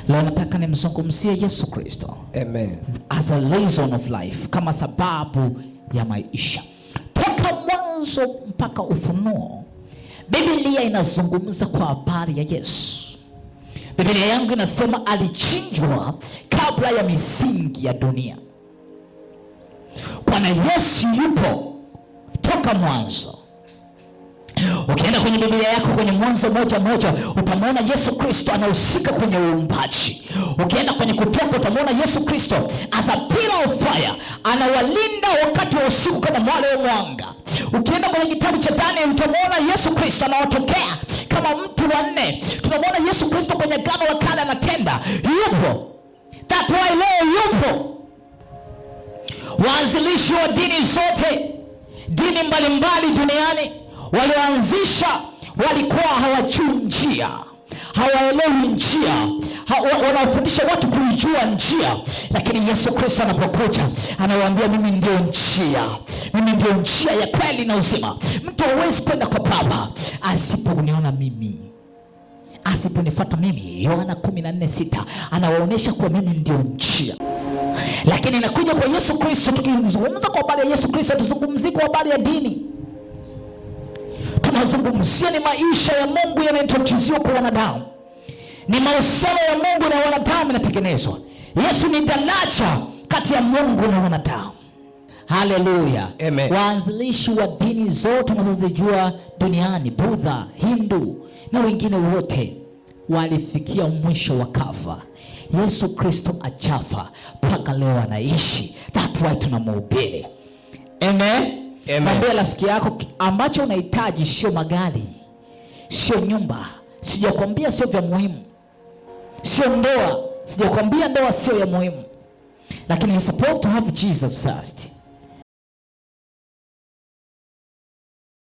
Leo nataka nimzungumzie Yesu Kristo. Amen. As a reason of life, kama sababu ya maisha. Toka mwanzo mpaka Ufunuo, Biblia inazungumza kwa habari ya Yesu. Biblia yangu inasema alichinjwa kabla ya misingi ya dunia. Bwana Yesu yupo toka mwanzo. Ukienda kwenye Biblia yako kwenye Mwanzo 1:1 utamwona Yesu Kristo anahusika kwenye uumbaji. Ukienda kwenye Kutoka utamwona Yesu Kristo as a pillar of fire, anawalinda wakati wa usiku kama mwale wa mwanga. Ukienda kwenye kitabu cha Daniel utamwona Yesu Kristo anawatokea kama mtu wa nne. Tunamwona Yesu Kristo kwenye Agano la Kale anatenda. Yupo. That's why leo yupo. Waanzilishi wa dini zote, dini mbalimbali duniani, walioanzisha walikuwa hawajui njia, hawaelewi njia, wanafundisha watu kuijua njia. Lakini Yesu Kristo anapokuja anawaambia mimi ndio njia, mimi ndio njia ya kweli na uzima. Mtu hawezi kwenda kwa Baba asiponiona mimi, asiponifuata mimi. Yohana 14:6 anawaonesha kwa mimi ndio njia. Lakini inakuja kwa Yesu Kristo. Tukizungumza kwa habari ya Yesu Kristo tuzungumzie kwa habari ya dini. Tunazungumzia ni maisha ya Mungu yanayotochiziwa kwa wanadamu, ni mahusiano ya Mungu na wanadamu yanatengenezwa. Yesu ni daraja kati ya Mungu na wanadamu. Haleluya. Amen. Waanzilishi wa dini zote tunazozijua duniani, Buddha, Hindu na wengine wote, walifikia mwisho wa kafa. Yesu Kristo achafa mpaka leo anaishi. That's why tunamhubiri. Amen. Mwambie rafiki yako ambacho unahitaji sio magari, sio nyumba. Sijakwambia sio vya muhimu. Sio ndoa. Sijakwambia ndoa sio ya muhimu. Lakini you're supposed to have Jesus first.